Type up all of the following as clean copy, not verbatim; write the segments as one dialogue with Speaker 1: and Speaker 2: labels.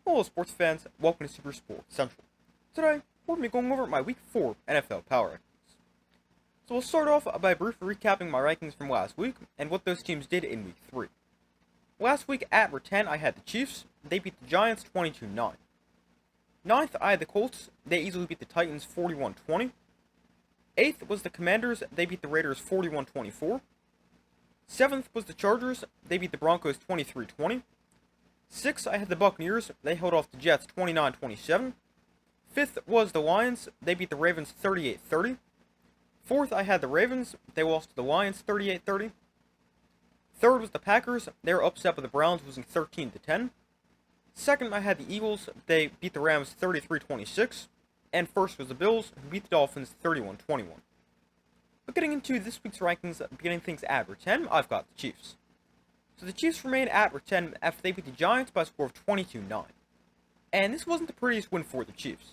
Speaker 1: Hello sports fans, welcome to Super Sports Central. Today, we're going to be going over my Week 4 NFL Power Rankings. So we'll start off by briefly recapping my rankings from last week, and what those teams did in Week 3. Last week at number 10, I had the Chiefs. They beat the Giants 22-9. Ninth, I had the Colts. They easily beat the Titans 41-20. 8th was the Commanders. They beat the Raiders 41-24. 7th was the Chargers. They beat the Broncos 23-20. 6th, I had the Buccaneers. They held off the Jets 29-27. 5th was the Lions. They beat the Ravens 38-30. 4th, I had the Ravens. They lost to the Lions 38-30. 3rd was the Packers. They were upset by the Browns, losing 13-10. 2nd, I had the Eagles. They beat the Rams 33-26. And 1st was the Bills, who beat the Dolphins 31-21. But getting into this week's rankings, beginning things at number 10, I've got the Chiefs. So the Chiefs remain at number 10 after they beat the Giants by a score of 22-9. And this wasn't the prettiest win for the Chiefs.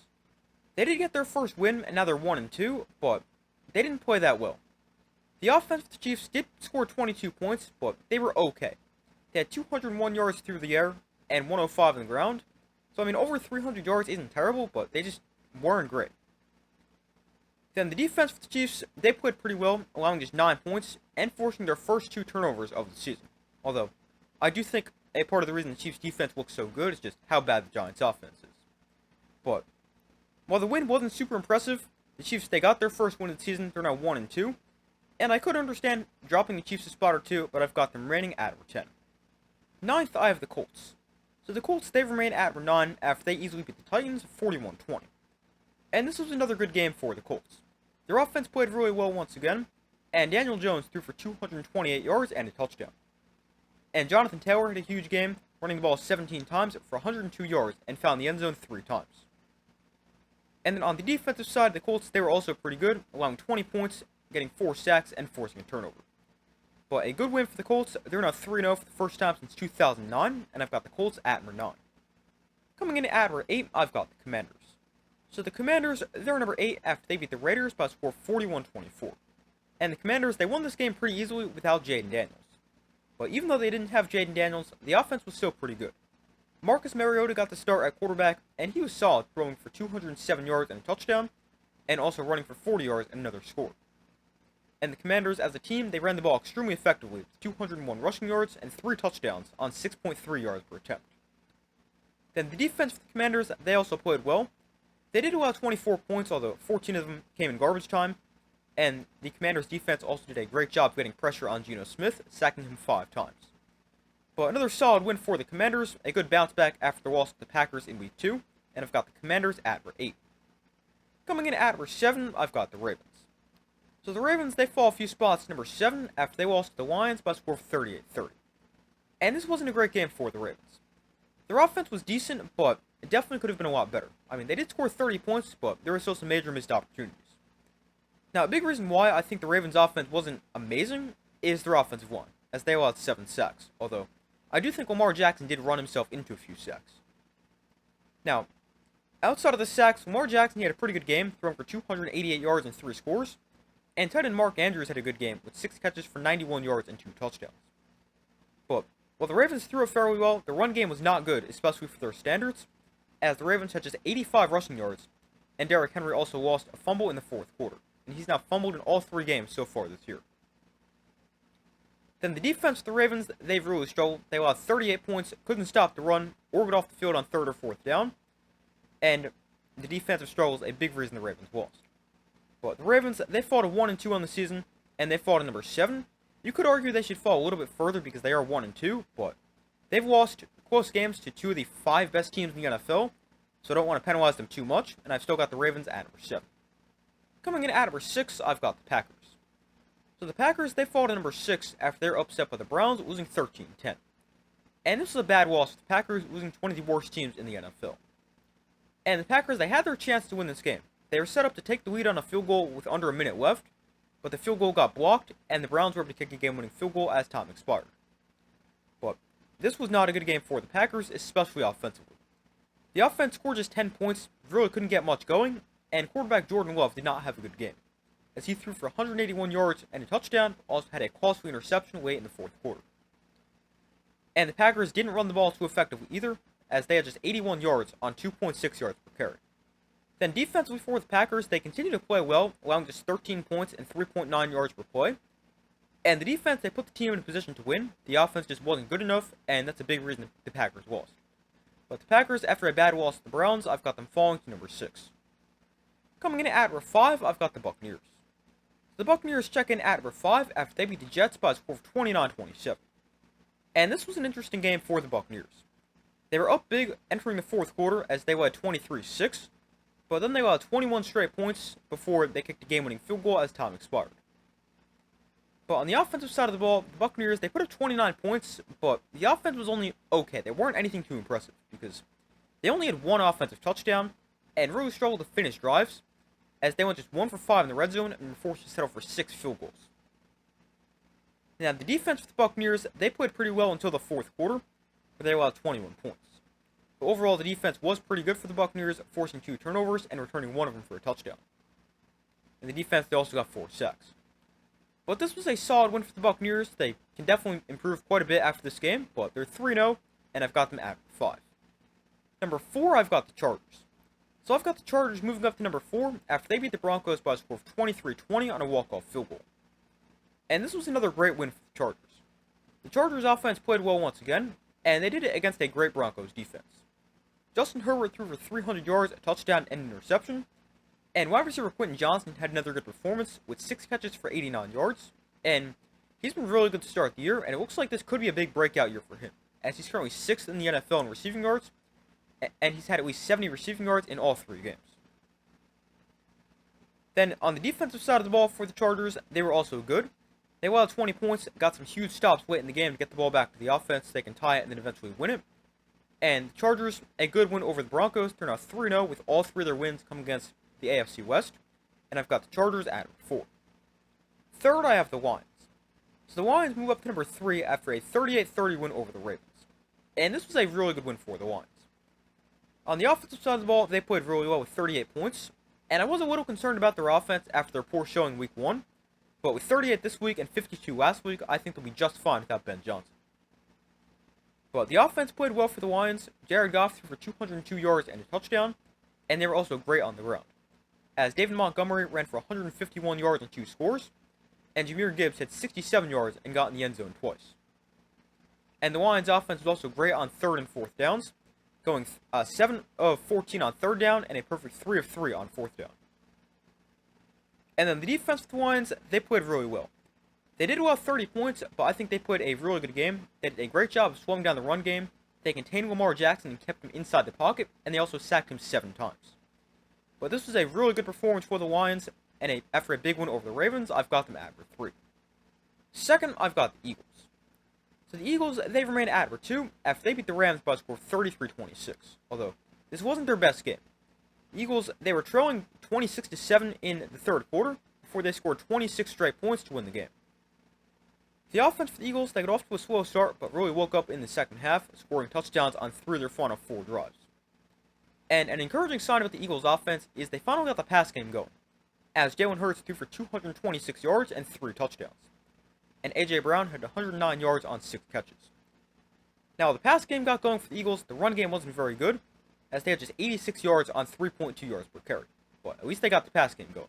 Speaker 1: They did get their first win, and now they're 1-2, but they didn't play that well. The offense of the Chiefs did score 22 points, but they were okay. They had 201 yards through the air and 105 on the ground. So, I mean, over 300 yards isn't terrible, but they just weren't great. Then the defense for the Chiefs, they played pretty well, allowing just 9 points and forcing their first 2 turnovers of the season. Although, I do think a part of the reason the Chiefs' defense looks so good is just how bad the Giants' offense is. But, while the win wasn't super impressive, the Chiefs, they got their first win of the season. They're now 1-2. And I could understand dropping the Chiefs a spot or two, but I've got them remaining at number 10. 9th, I have the Colts. So the Colts, they remain at number 9 after they easily beat the Titans 41-20. And this was another good game for the Colts. Their offense played really well once again, and Daniel Jones threw for 228 yards and a touchdown. And Jonathan Taylor had a huge game, running the ball 17 times for 102 yards and found the end zone 3 times. And then on the defensive side, the Colts, they were also pretty good, allowing 20 points, getting 4 sacks, and forcing a turnover. But a good win for the Colts. They're now 3-0 for the first time since 2009, and I've got the Colts at number 9. Coming in at number 8, I've got the Commanders. So the Commanders, they're number 8 after they beat the Raiders by a score of 41-24. And the Commanders, they won this game pretty easily without Jayden Daniels. But even though they didn't have Jayden Daniels, the offense was still pretty good. Marcus Mariota got the start at quarterback, and he was solid, throwing for 207 yards and a touchdown, and also running for 40 yards and another score. And the Commanders, as a team, they ran the ball extremely effectively, with 201 rushing yards and 3 touchdowns on 6.3 yards per attempt. Then the defense for the Commanders, they also played well. They did allow 24 points, although 14 of them came in garbage time. And the Commanders' defense also did a great job getting pressure on Geno Smith, sacking him 5 times. But another solid win for the Commanders, a good bounce back after the loss to the Packers in Week 2, and I've got the Commanders at number 8. Coming in at number 7, I've got the Ravens. So the Ravens, they fall a few spots to number 7 after they lost to the Lions by a score of 38-30. And this wasn't a great game for the Ravens. Their offense was decent, but it definitely could have been a lot better. I mean, they did score 30 points, but there were still some major missed opportunities. Now, a big reason why I think the Ravens' offense wasn't amazing is their offensive line, as they allowed 7 sacks, although I do think Lamar Jackson did run himself into a few sacks. Now, outside of the sacks, Lamar Jackson, he had a pretty good game, throwing for 288 yards and 3 scores, and tight end Mark Andrews had a good game, with 6 catches for 91 yards and 2 touchdowns. But while the Ravens threw it fairly well, the run game was not good, especially for their standards, as the Ravens had just 85 rushing yards, and Derrick Henry also lost a fumble in the 4th quarter. And he's now fumbled in all 3 games so far this year. Then the defense of the Ravens, they've really struggled. They allowed 38 points, couldn't stop the run, or get off the field on 3rd or 4th down. And the defensive struggle is a big reason the Ravens lost. But the Ravens, they fall to 1-2 on the season, and they fall to number 7. You could argue they should fall a little bit further because they are 1-2, but they've lost close games to 2 of the 5 best teams in the NFL, so I don't want to penalize them too much, and I've still got the Ravens at number 7. Coming in at number 6, I've got the Packers. So the Packers, they fall to number 6 after they're upset by the Browns, losing 13-10. And this was a bad loss for the Packers, losing to one of the worst teams in the NFL. And the Packers, they had their chance to win this game. They were set up to take the lead on a field goal with under a minute left, but the field goal got blocked, and the Browns were able to kick a game-winning field goal as time expired. But this was not a good game for the Packers, especially offensively. The offense scored just 10 points, really couldn't get much going, and quarterback Jordan Love did not have a good game, as he threw for 181 yards and a touchdown, but also had a costly interception late in the 4th quarter. And the Packers didn't run the ball too effectively either, as they had just 81 yards on 2.6 yards per carry. Then defensively for the Packers, they continue to play well, allowing just 13 points and 3.9 yards per play. And the defense, they put the team in a position to win. The offense just wasn't good enough, and that's a big reason the Packers lost. But the Packers, after a bad loss to the Browns, I've got them falling to number 6. Coming in at number 5, I've got the Buccaneers. The Buccaneers check in at number 5 after they beat the Jets by a score of 29-27. And this was an interesting game for the Buccaneers. They were up big entering the fourth quarter as they led 23-6, but then they allowed 21 straight points before they kicked a game-winning field goal as time expired. But on the offensive side of the ball, the Buccaneers, they put up 29 points, but the offense was only okay. They weren't anything too impressive because they only had one offensive touchdown and really struggled to finish drives as they went just 1 for 5 in the red zone and were forced to settle for 6 field goals. Now, the defense for the Buccaneers, they played pretty well until the fourth quarter, where they allowed 21 points. But overall, the defense was pretty good for the Buccaneers, forcing 2 turnovers and returning 1 of them for a touchdown. In the defense, they also got 4 sacks. But this was a solid win for the Buccaneers. They can definitely improve quite a bit after this game, but they're 3-0, and I've got them at 5. Number 4, I've got the Chargers. So I've got the Chargers moving up to number 4 after they beat the Broncos by a score of 23-20 on a walk-off field goal. And this was another great win for the Chargers. The Chargers offense played well once again, and they did it against a great Broncos defense. Justin Herbert threw for 300 yards, a touchdown, and an interception. And wide receiver Quentin Johnson had another good performance with 6 catches for 89 yards. And he's been really good to start the year, and it looks like this could be a big breakout year for him, as he's currently 6th in the NFL in receiving yards, and he's had at least 70 receiving yards in all 3 games. Then on the defensive side of the ball for the Chargers, they were also good. They allowed 20 points, got some huge stops late in the game to get the ball back to the offense. They can tie it and then eventually win it. And the Chargers, a good win over the Broncos, turn out 3-0 with all 3 of their wins coming against the AFC West. And I've got the Chargers at 4. Third, I have the Lions. So the Lions move up to number 3 after a 38-30 win over the Ravens. And this was a really good win for the Lions. On the offensive side of the ball, they played really well with 38 points. And I was a little concerned about their offense after their poor showing week 1. But with 38 this week and 52 last week, I think they'll be just fine without Ben Johnson. But the offense played well for the Lions. Jared Goff threw for 202 yards and a touchdown, and they were also great on the ground, as David Montgomery ran for 151 yards and 2 scores, and Jahmyr Gibbs had 67 yards and got in the end zone twice. And the Lions offense was also great on 3rd and 4th downs, going 7 of 14 on 3rd down and a perfect 3 of 3 on 4th down. And then the defense for the Lions, they played really well. They did allow 30 points, but I think they played a really good game. They did a great job of slowing down the run game. They contained Lamar Jackson and kept him inside the pocket, and they also sacked him 7 times. But this was a really good performance for the Lions, and after a big win over the Ravens, I've got them at number 3. Second, I've got the Eagles. So the Eagles, they remain at number 2 after they beat the Rams by a score of 33-26, although this wasn't their best game. The Eagles, they were trailing 26-7 in the 3rd quarter before they scored 26 straight points to win the game. The offense for the Eagles, they got off to a slow start, but really woke up in the second half, scoring touchdowns on 3 of their final 4 drives. And an encouraging sign about the Eagles' offense is they finally got the pass game going, as Jalen Hurts threw for 226 yards and 3 touchdowns, and A.J. Brown had 109 yards on 6 catches. Now, the pass game got going for the Eagles. The run game wasn't very good, as they had just 86 yards on 3.2 yards per carry, but at least they got the pass game going.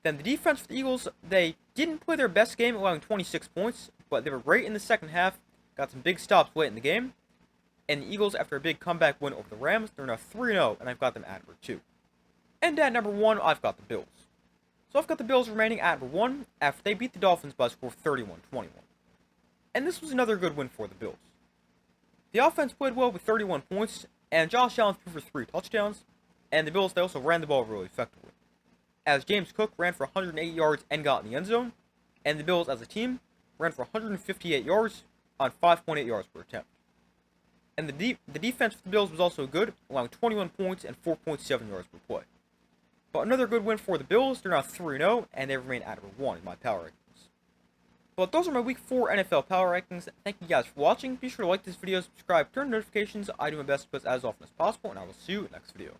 Speaker 1: Then the defense for the Eagles, they didn't play their best game, allowing 26 points, but they were great in the second half, got some big stops late in the game, and the Eagles, after a big comeback win over the Rams, they're now 3-0, and I've got them at number 2. And at number 1, I've got the Bills. So I've got the Bills remaining at number 1 after they beat the Dolphins by a score of 31-21. And this was another good win for the Bills. The offense played well with 31 points, and Josh Allen threw for 3 touchdowns, and the Bills, they also ran the ball really effectively, as James Cook ran for 108 yards and got in the end zone, and the Bills as a team ran for 158 yards on 5.8 yards per attempt. And the defense for the Bills was also good, allowing 21 points and 4.7 yards per play. But another good win for the Bills. They're now 3-0, and they remain at number 1 in my power rankings. But those are my Week 4 NFL power rankings. Thank you guys for watching. Be sure to like this video, subscribe, turn notifications. I do my best to post as often as possible, and I will see you in the next video.